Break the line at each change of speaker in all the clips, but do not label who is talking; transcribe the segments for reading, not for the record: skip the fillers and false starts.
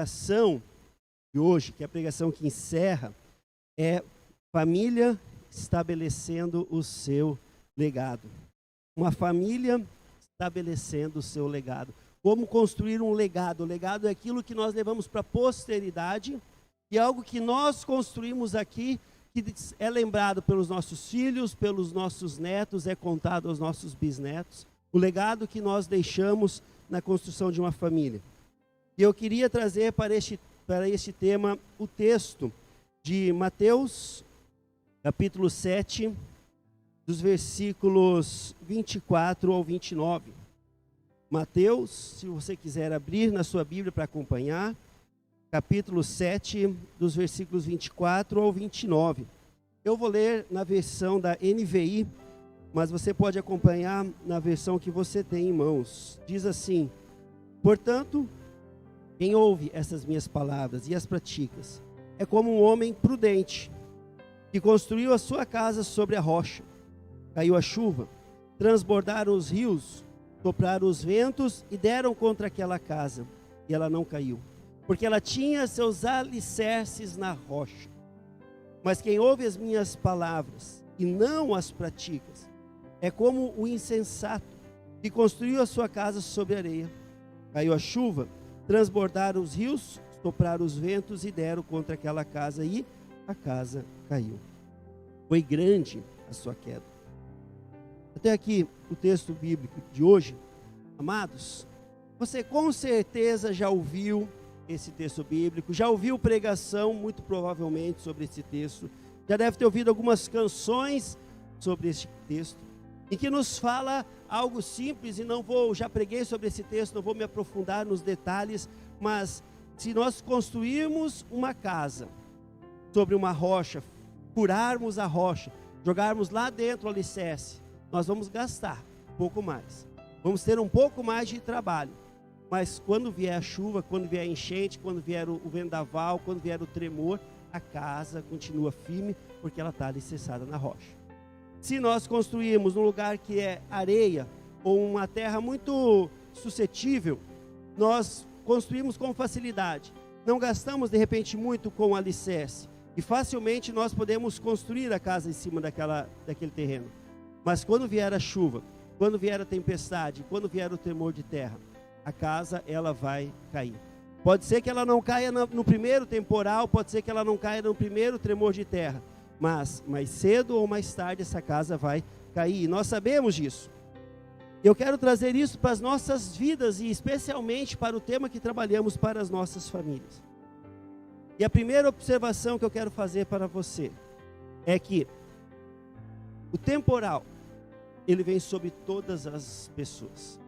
pregação de hoje, que é a pregação que encerra, é família estabelecendo o seu legado. Uma família estabelecendo o seu legado. Como construir um legado? O legado é aquilo que nós levamos para a posteridade e algo que nós construímos aqui, que é lembrado pelos nossos filhos, pelos nossos netos, é contado aos nossos bisnetos. O legado que nós deixamos na construção de uma família. E eu queria trazer para este tema o texto de Mateus, capítulo 7, dos versículos 24 ao 29. Mateus, se você quiser abrir na sua Bíblia para acompanhar, capítulo 7, dos versículos 24 ao 29. Eu vou ler na versão da NVI, mas você pode acompanhar na versão que você tem em mãos. Diz assim: portanto, quem ouve essas minhas palavras e as pratica, é como um homem prudente, que construiu a sua casa sobre a rocha. Caiu a chuva, transbordaram os rios, sopraram os ventos e deram contra aquela casa, e ela não caiu, porque ela tinha seus alicerces na rocha. Mas quem ouve as minhas palavras e não as pratica, é como o insensato, que construiu a sua casa sobre areia. Caiu a chuva, transbordaram os rios, sopraram os ventos e deram contra aquela casa, e a casa caiu. Foi grande a sua queda. Até aqui o texto bíblico de hoje. Amados, você com certeza já ouviu esse texto bíblico, já ouviu pregação, muito provavelmente, sobre esse texto, já deve ter ouvido algumas canções sobre este texto, em que nos fala algo simples, e já preguei sobre esse texto, não vou me aprofundar nos detalhes, mas se nós construirmos uma casa sobre uma rocha, furarmos a rocha, jogarmos lá dentro o alicerce, nós vamos gastar um pouco mais, vamos ter um pouco mais de trabalho, mas quando vier a chuva, quando vier a enchente, quando vier o vendaval, quando vier o tremor, a casa continua firme, porque ela está alicerçada na rocha. Se nós construirmos num lugar que é areia, ou uma terra muito suscetível, nós construímos com facilidade, não gastamos de repente muito com o alicerce, e facilmente nós podemos construir a casa em cima daquele terreno. Mas quando vier a chuva, quando vier a tempestade, quando vier o tremor de terra, a casa ela vai cair. Pode ser que ela não caia no primeiro temporal, pode ser que ela não caia no primeiro tremor de terra, mas mais cedo ou mais tarde essa casa vai cair, e nós sabemos disso. Eu quero trazer isso para as nossas vidas, e especialmente para o tema que trabalhamos para as nossas famílias. E a primeira observação que eu quero fazer para você é que o temporal, ele vem sobre todas as pessoas.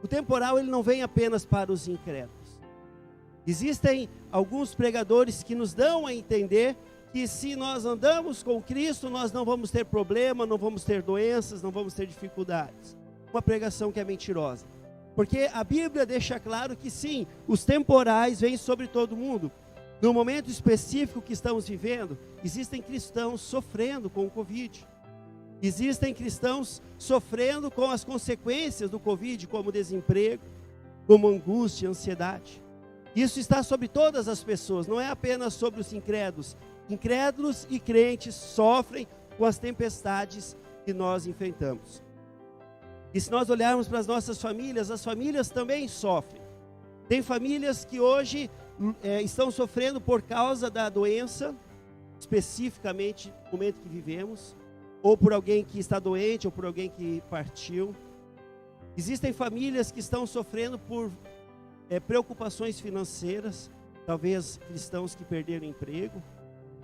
O temporal, ele não vem apenas para os incrédulos. Existem alguns pregadores que nos dão a entender que se nós andamos com Cristo, nós não vamos ter problema, não vamos ter doenças, não vamos ter dificuldades. Uma pregação que é mentirosa. Porque a Bíblia deixa claro que sim, os temporais vêm sobre todo mundo. No momento específico que estamos vivendo, existem cristãos sofrendo com o Covid. Existem cristãos sofrendo com as consequências do Covid, como desemprego, como angústia, ansiedade. Isso está sobre todas as pessoas, não é apenas sobre os incrédulos. Incrédulos e crentes sofrem com as tempestades que nós enfrentamos. E se nós olharmos para as nossas famílias, as famílias também sofrem. Tem famílias que hoje estão sofrendo por causa da doença, especificamente no momento que vivemos, ou por alguém que está doente, ou por alguém que partiu. Existem famílias que estão sofrendo por preocupações financeiras, talvez cristãos que perderam emprego,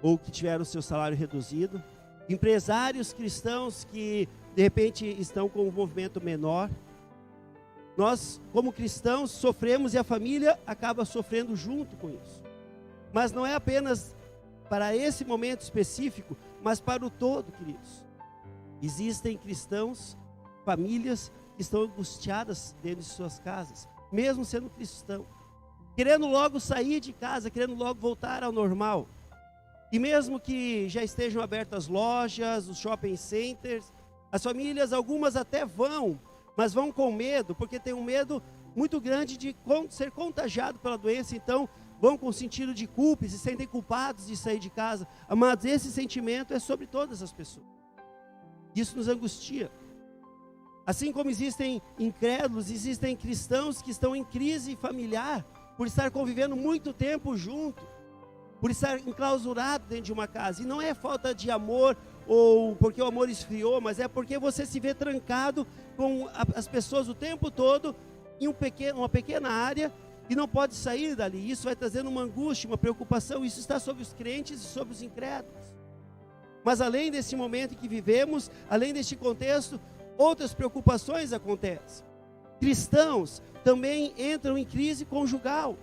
ou que tiveram seu salário reduzido, empresários cristãos que de repente estão com um movimento menor. Nós, como cristãos, sofremos e a família acaba sofrendo junto com isso. Mas não é apenas para esse momento específico, mas para o todo, queridos. Existem cristãos, famílias que estão angustiadas dentro de suas casas, mesmo sendo cristão, querendo logo sair de casa, querendo logo voltar ao normal. E mesmo que já estejam abertas lojas, os shopping centers, as famílias, algumas até vão, mas vão com medo, porque tem um medo muito grande de ser contagiado pela doença. Então, vão com sentido de culpa e se sentem culpados de sair de casa. Amados, esse sentimento é sobre todas as pessoas. Isso nos angustia. Assim como existem incrédulos, existem cristãos que estão em crise familiar, por estar convivendo muito tempo junto, por estar enclausurado dentro de uma casa. E não é falta de amor ou porque o amor esfriou, mas é porque você se vê trancado com as pessoas o tempo todo em uma pequena área e não pode sair dali. Isso vai trazendo uma angústia, uma preocupação. Isso está sobre os crentes e sobre os incrédulos. Mas além desse momento em que vivemos, além deste contexto, outras preocupações acontecem. Cristãos também entram em crise conjugal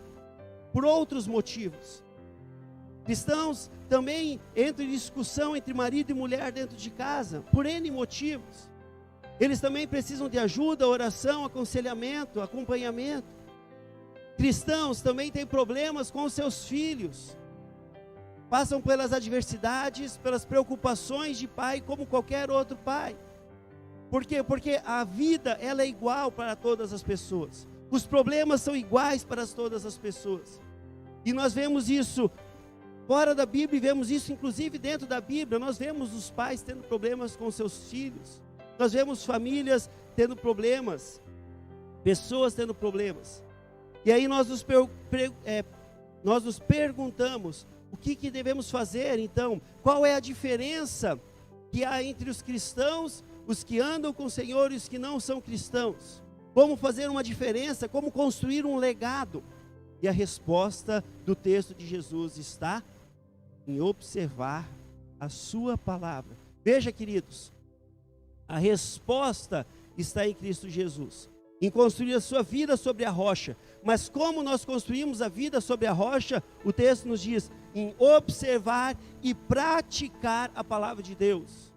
por outros motivos. Cristãos também entram em discussão entre marido e mulher dentro de casa, por N motivos. Eles também precisam de ajuda, oração, aconselhamento, acompanhamento. Cristãos também têm problemas com os seus filhos. Passam pelas adversidades, pelas preocupações de pai, como qualquer outro pai. Por quê? Porque a vida, ela é igual para todas as pessoas. Os problemas são iguais para todas as pessoas. E nós vemos isso fora da Bíblia e vemos isso inclusive dentro da Bíblia. Nós vemos os pais tendo problemas com seus filhos. Nós vemos famílias tendo problemas, pessoas tendo problemas. E aí nós nos perguntamos, o que devemos fazer então? Qual é a diferença que há entre os cristãos, os que andam com o Senhor e os que não são cristãos? Como fazer uma diferença? Como construir um legado? E a resposta do texto de Jesus está em observar a sua palavra. Veja, queridos, a resposta está em Cristo Jesus, em construir a sua vida sobre a rocha. Mas como nós construímos a vida sobre a rocha? O texto nos diz, em observar e praticar a palavra de Deus.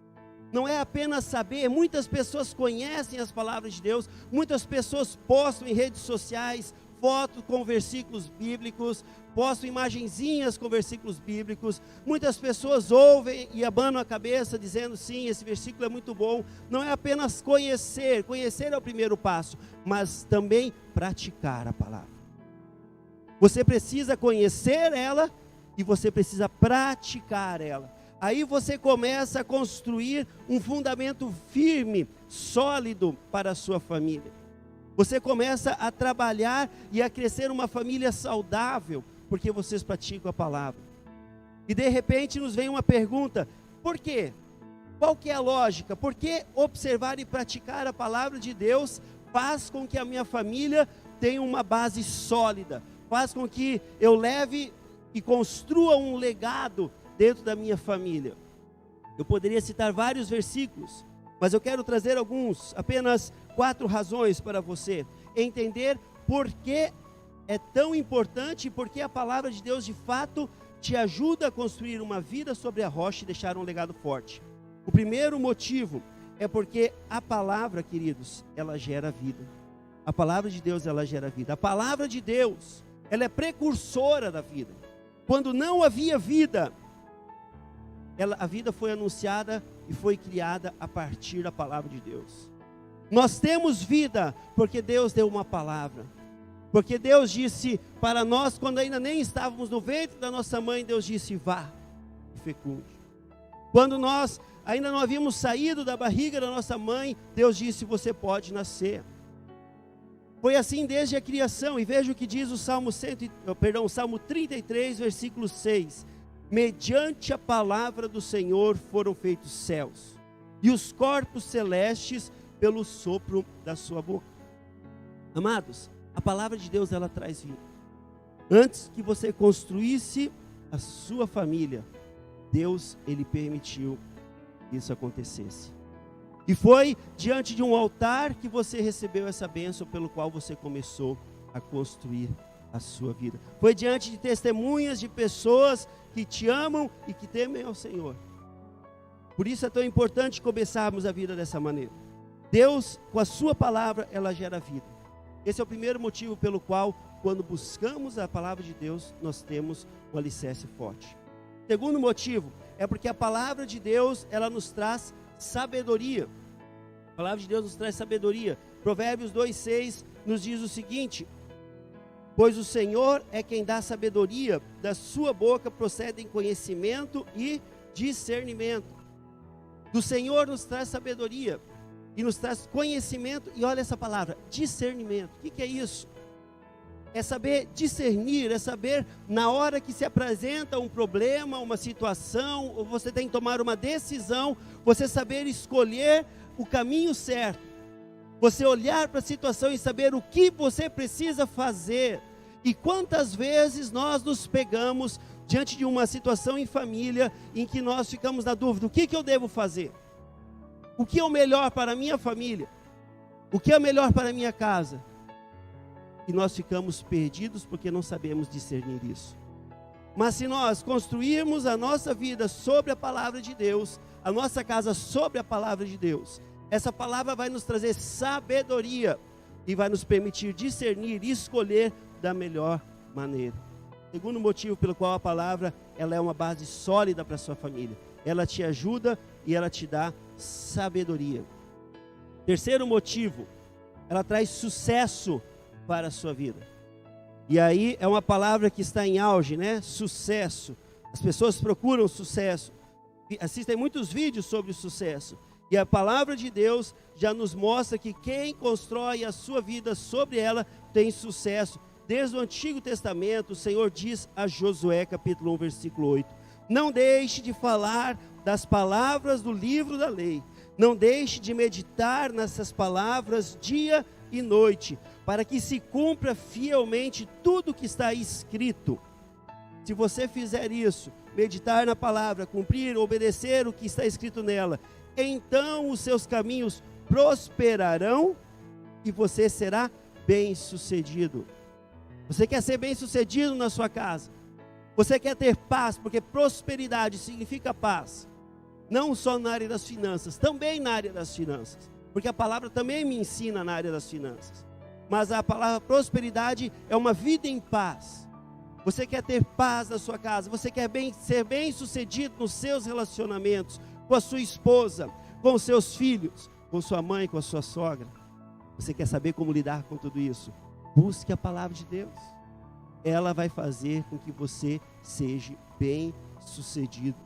Não é apenas saber. Muitas pessoas conhecem as palavras de Deus, muitas pessoas postam em redes sociais fotos com versículos bíblicos, postam imagenzinhas com versículos bíblicos. Muitas pessoas ouvem e abanam a cabeça dizendo, sim, esse versículo é muito bom. Não é apenas conhecer é o primeiro passo, mas também praticar a palavra. Você precisa conhecer ela e você precisa praticar ela. Aí você começa a construir um fundamento firme, sólido para a sua família. Você começa a trabalhar e a crescer uma família saudável, porque vocês praticam a palavra. E de repente nos vem uma pergunta, por quê? Qual que é a lógica? Por que observar e praticar a palavra de Deus faz com que a minha família tenha uma base sólida? Faz com que eu leve e construa um legado dentro da minha família. Eu poderia citar vários versículos, mas eu quero trazer apenas 4 razões para você entender por que é tão importante e por que a palavra de Deus de fato te ajuda a construir uma vida sobre a rocha e deixar um legado forte. O primeiro motivo é porque a palavra, queridos, ela gera vida. A palavra de Deus, ela gera vida. A palavra de Deus, ela é precursora da vida. Quando não havia vida, a vida foi anunciada e foi criada a partir da palavra de Deus. Nós temos vida porque Deus deu uma palavra. Porque Deus disse para nós, quando ainda nem estávamos no ventre da nossa mãe, Deus disse, vá e fecunde. Quando nós ainda não havíamos saído da barriga da nossa mãe, Deus disse, você pode nascer. Foi assim desde a criação. E veja o que diz o Salmo 33, versículo 6. Mediante a palavra do Senhor foram feitos céus, e os corpos celestes pelo sopro da sua boca. Amados, a palavra de Deus, ela traz vida. Antes que você construísse a sua família, Deus, ele permitiu que isso acontecesse. E foi diante de um altar que você recebeu essa bênção pelo qual você começou a construir a sua vida. Foi diante de testemunhas de pessoas que te amam e que temem ao Senhor. Por isso é tão importante começarmos a vida dessa maneira. Deus, com a sua palavra, ela gera vida. Esse é o primeiro motivo pelo qual, quando buscamos a palavra de Deus, nós temos um alicerce forte. Segundo motivo, é porque a palavra de Deus, ela nos traz sabedoria. A palavra de Deus nos traz sabedoria. Provérbios 2:6 nos diz o seguinte: Pois o Senhor é quem dá sabedoria, da sua boca procedem conhecimento e discernimento. Do Senhor nos traz sabedoria e nos traz conhecimento, e olha essa palavra, discernimento. O que é isso? É saber discernir, é saber na hora que se apresenta um problema, uma situação, ou você tem que tomar uma decisão, você saber escolher o caminho certo. Você olhar para a situação e saber o que você precisa fazer. E quantas vezes nós nos pegamos diante de uma situação em família em que nós ficamos na dúvida: o que eu devo fazer? O que é o melhor para a minha família? O que é o melhor para a minha casa? E nós ficamos perdidos porque não sabemos discernir isso. Mas se nós construirmos a nossa vida sobre a palavra de Deus, a nossa casa sobre a palavra de Deus, essa palavra vai nos trazer sabedoria e vai nos permitir discernir e escolher da melhor maneira. Segundo motivo pelo qual a palavra ela é uma base sólida para a sua família. Ela te ajuda e ela te dá sabedoria. Terceiro motivo, ela traz sucesso para a sua vida. E aí é uma palavra que está em auge, né? Sucesso. As pessoas procuram sucesso. Assistem muitos vídeos sobre o sucesso. E a palavra de Deus já nos mostra que quem constrói a sua vida sobre ela tem sucesso. Desde o Antigo Testamento, o Senhor diz a Josué, capítulo 1, versículo 8: não deixe de falar das palavras do livro da lei. Não deixe de meditar nessas palavras dia e noite, para que se cumpra fielmente tudo que está escrito. Se você fizer isso, meditar na palavra, cumprir, obedecer o que está escrito nela, então os seus caminhos prosperarão e você será bem-sucedido. Você quer ser bem-sucedido na sua casa? Você quer ter paz, porque prosperidade significa paz. Não só na área das finanças, também na área das finanças. Porque a palavra também me ensina na área das finanças. Mas a palavra prosperidade é uma vida em paz. Você quer ter paz na sua casa, você quer ser bem-sucedido nos seus relacionamentos, com a sua esposa, com os seus filhos, com sua mãe, com a sua sogra. Você quer saber como lidar com tudo isso? Busque a palavra de Deus. Ela vai fazer com que você seja bem-sucedido.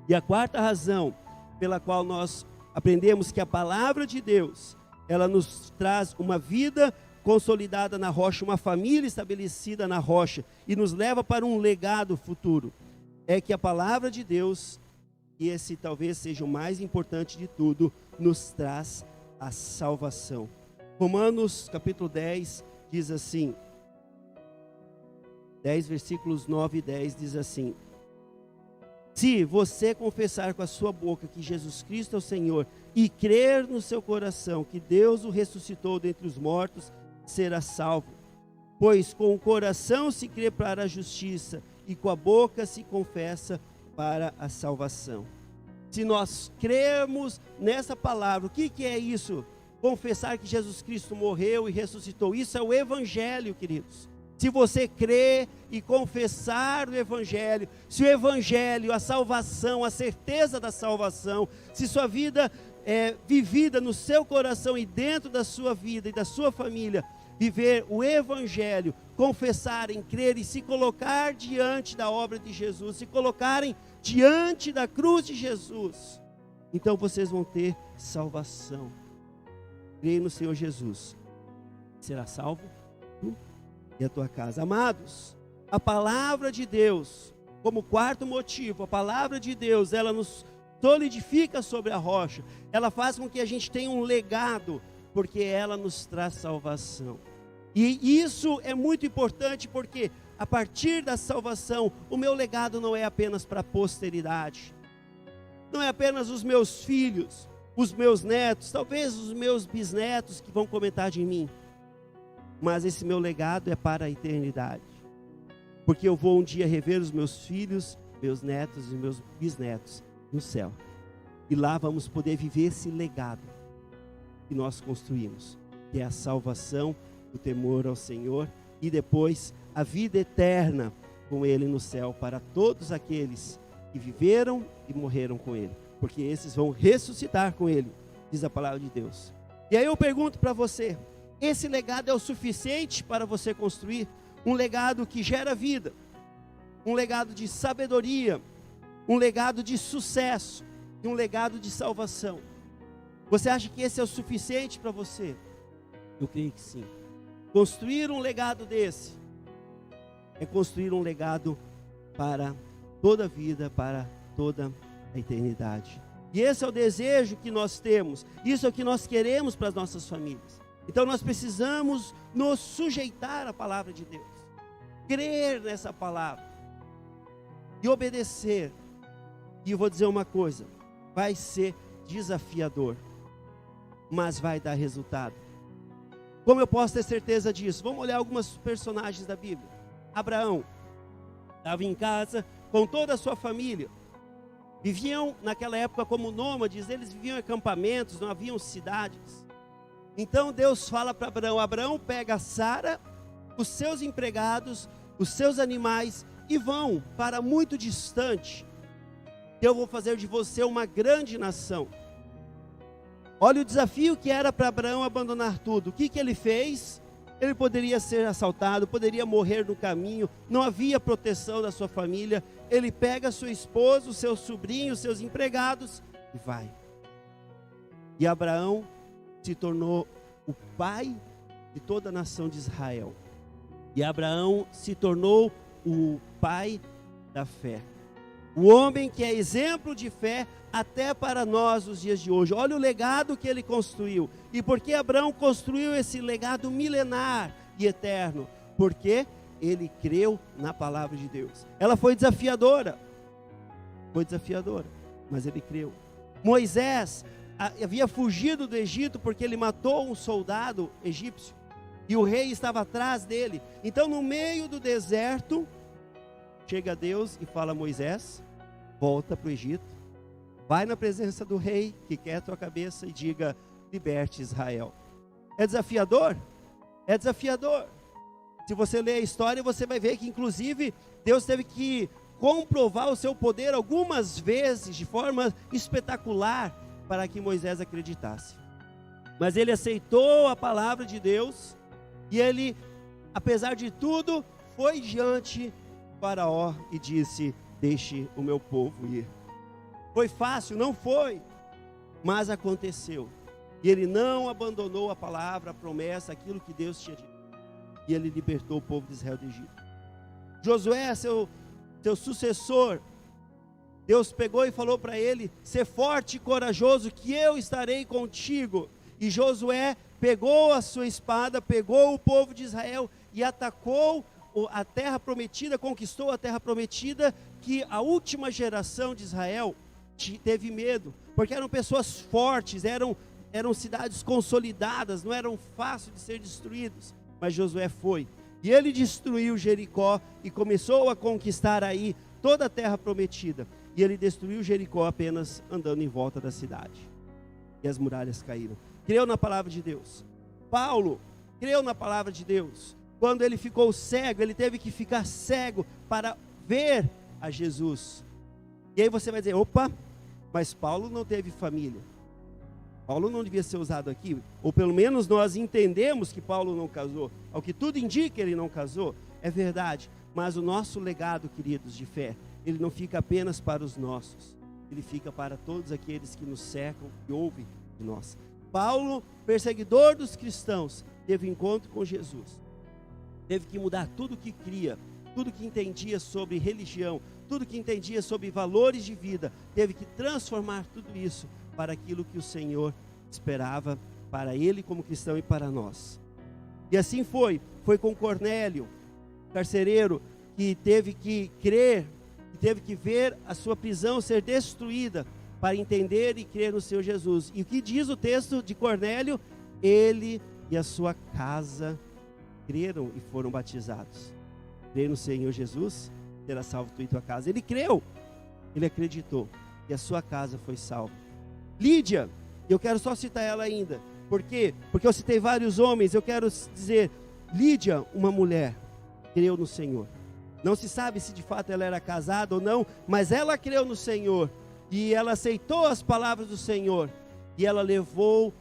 E a quarta razão pela qual nós aprendemos que a palavra de Deus, ela nos traz uma vida consolidada na rocha, uma família estabelecida na rocha, e nos leva para um legado futuro, é que a palavra de Deus, e esse talvez seja o mais importante de tudo, nos traz a salvação. Romanos capítulo 10 diz assim, 10 versículos 9 e 10 diz assim: se você confessar com a sua boca que Jesus Cristo é o Senhor e crer no seu coração que Deus o ressuscitou dentre os mortos, será salvo. Pois com o coração se crê para a justiça e com a boca se confessa para a salvação. Se nós crermos nessa palavra, o que é isso? Confessar que Jesus Cristo morreu e ressuscitou. Isso é o Evangelho, queridos. Se você crer e confessar o Evangelho, se o Evangelho, a salvação, a certeza da salvação, se sua vida é vivida no seu coração e dentro da sua vida e da sua família, viver o Evangelho, confessarem, crer e se colocar diante da obra de Jesus, se colocarem diante da cruz de Jesus, então vocês vão ter salvação. Creia no Senhor Jesus, será salvo tu e a tua casa. Amados, a palavra de Deus, como quarto motivo, a palavra de Deus, ela nos solidifica sobre a rocha, ela faz com que a gente tenha um legado, porque ela nos traz salvação. E isso é muito importante, porque a partir da salvação, o meu legado não é apenas para a posteridade, não é apenas os meus filhos, os meus netos, talvez os meus bisnetos que vão comentar de mim, mas esse meu legado é para a eternidade, porque eu vou um dia rever os meus filhos, meus netos e meus bisnetos no céu, e lá vamos poder viver esse legado que nós construímos, que é a salvação, o temor ao Senhor, e depois a vida eterna com Ele no céu, para todos aqueles que viveram e morreram com Ele, porque esses vão ressuscitar com Ele, diz a palavra de Deus. E aí eu pergunto para você, esse legado é o suficiente para você construir? um legado que gera vida, um legado de sabedoria, um legado de sucesso e um legado de salvação. Você acha que esse é o suficiente para você? Eu creio que sim. Construir um legado desse é construir um legado para toda a vida, para toda a eternidade. E esse é o desejo que nós temos, isso é o que nós queremos para as nossas famílias. Então nós precisamos nos sujeitar à palavra de Deus, crer nessa palavra e obedecer. E eu vou dizer uma coisa, vai ser desafiador, mas vai dar resultado. Como eu posso ter certeza disso? Vamos olhar alguns personagens da Bíblia. Abraão estava em casa com toda a sua família. Viviam naquela época como nômades, eles viviam em acampamentos, não haviam cidades. Então Deus fala para Abraão: Abraão, pega Sara, os seus empregados, os seus animais e vão para muito distante. Eu vou fazer de você uma grande nação. Olha o desafio que era para Abraão abandonar tudo. O que ele fez? Ele poderia ser assaltado, poderia morrer no caminho, não havia proteção da sua família. Ele pega a sua esposa, os seus sobrinhos, os seus empregados e vai. E Abraão se tornou o pai de toda a nação de Israel. E Abraão se tornou o pai da fé. O homem que é exemplo de fé até para nós nos dias de hoje. Olha o legado que ele construiu. E por que Abraão construiu esse legado milenar e eterno? Porque ele creu na palavra de Deus. Ela foi desafiadora, mas ele creu. Moisés havia fugido do Egito porque ele matou um soldado egípcio. E o rei estava atrás dele. Então no meio do deserto, chega Deus e fala: Moisés, volta para o Egito, vai na presença do rei que quer a tua cabeça e diga: liberte Israel. É desafiador? É desafiador. Se você ler a história, você vai ver que inclusive Deus teve que comprovar o seu poder algumas vezes de forma espetacular para que Moisés acreditasse. Mas ele aceitou a palavra de Deus e ele, apesar de tudo, foi diante de Faraó e disse: deixe o meu povo ir. Foi fácil? Não foi, mas aconteceu. E ele não abandonou a palavra, a promessa, aquilo que Deus tinha dito. E ele libertou o povo de Israel do Egito. Josué, seu sucessor, Deus pegou e falou para ele: ser forte e corajoso, que eu estarei contigo. E Josué pegou a sua espada, pegou o povo de Israel e atacou a terra prometida, conquistou a terra prometida, que a última geração de Israel teve medo, porque eram pessoas fortes, eram cidades consolidadas, não eram fáceis de ser destruídos. Mas Josué foi, e ele destruiu Jericó e começou a conquistar aí toda a terra prometida. E ele destruiu Jericó apenas andando em volta da cidade. E as muralhas caíram. Creu na palavra de Deus. Paulo creu na palavra de Deus. Quando ele ficou cego, ele teve que ficar cego para ver a Jesus. E aí você vai dizer: opa, mas Paulo não teve família. Paulo não devia ser usado aqui. Ou pelo menos nós entendemos que Paulo não casou. Ao que tudo indica, ele não casou. É verdade. Mas o nosso legado, queridos, de fé, ele não fica apenas para os nossos. Ele fica para todos aqueles que nos cercam e ouvem de nós. Paulo, perseguidor dos cristãos, teve encontro com Jesus. Teve que mudar tudo o que cria, tudo que entendia sobre religião, tudo que entendia sobre valores de vida. Teve que transformar tudo isso para aquilo que o Senhor esperava para ele como cristão e para nós. E assim foi com Cornélio, carcereiro, que teve que crer, que teve que ver a sua prisão ser destruída para entender e crer no Senhor Jesus. E o que diz o texto de Cornélio? Ele e a sua casa creram e foram batizados. Crer no Senhor Jesus, será salvo tu e tua casa. Ele creu, ele acreditou e a sua casa foi salva. Lídia, eu quero só citar ela ainda. Por quê? Porque eu citei vários homens. Eu quero dizer: Lídia, uma mulher, creu no Senhor. Não se sabe se de fato ela era casada ou não, mas ela creu no Senhor e ela aceitou as palavras do Senhor e ela levou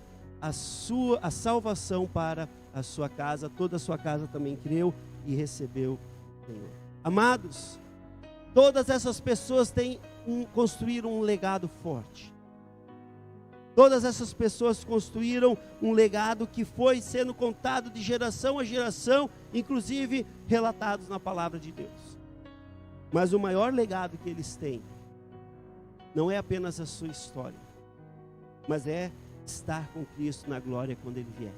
a salvação para a sua casa. Toda a sua casa também creu e recebeu o Senhor. Amados, todas essas pessoas construíram um legado forte. Todas essas pessoas construíram um legado que foi sendo contado de geração a geração, inclusive relatados na palavra de Deus. Mas o maior legado que eles têm não é apenas a sua história, mas é estar com Cristo na glória quando Ele vier.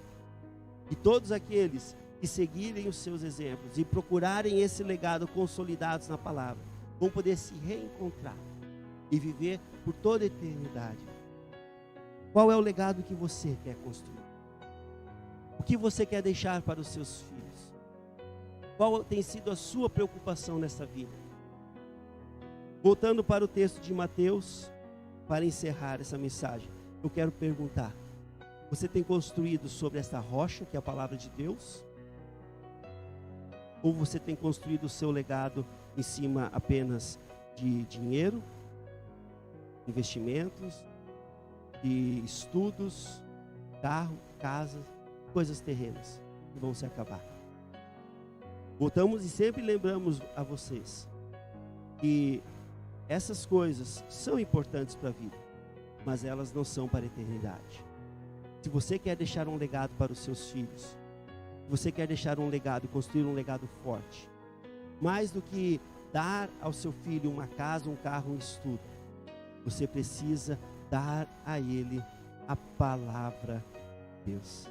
E todos aqueles que seguirem os seus exemplos e procurarem esse legado consolidados na palavra, vão poder se reencontrar e viver por toda a eternidade. Qual é o legado que você quer construir? O que você quer deixar para os seus filhos? Qual tem sido a sua preocupação nessa vida? Voltando para o texto de Mateus, para encerrar essa mensagem, eu quero perguntar: você tem construído sobre essa rocha que é a palavra de Deus? Ou você tem construído o seu legado em cima apenas de dinheiro, investimentos, de estudos, carro, casa, coisas terrenas que vão se acabar? Voltamos e sempre lembramos a vocês que essas coisas são importantes para a vida, mas elas não são para a eternidade. Se você quer deixar um legado para os seus filhos, se você quer deixar um legado, construir um legado forte, mais do que dar ao seu filho uma casa, um carro, um estudo, você precisa dar a ele a palavra de Deus.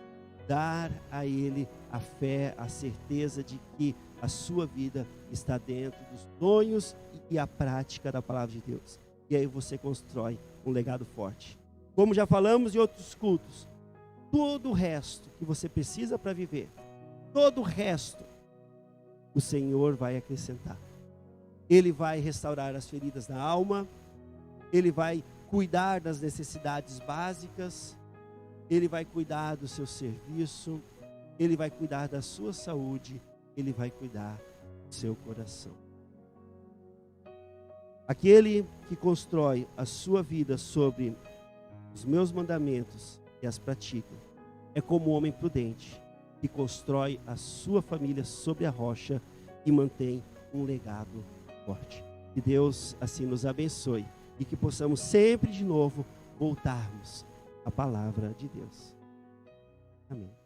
Dar a ele a fé, a certeza de que a sua vida está dentro dos sonhos e a prática da palavra de Deus. E aí você constrói um legado forte. Como já falamos em outros cultos, todo o resto que você precisa para viver, todo o resto, o Senhor vai acrescentar. Ele vai restaurar as feridas da alma, Ele vai cuidar das necessidades básicas, Ele vai cuidar do seu serviço, Ele vai cuidar da sua saúde, Ele vai cuidar do seu coração. Aquele que constrói a sua vida sobre os meus mandamentos e as pratica, é como um homem prudente, que constrói a sua família sobre a rocha e mantém um legado forte. Que Deus assim nos abençoe e que possamos sempre de novo voltarmos à palavra de Deus. Amém.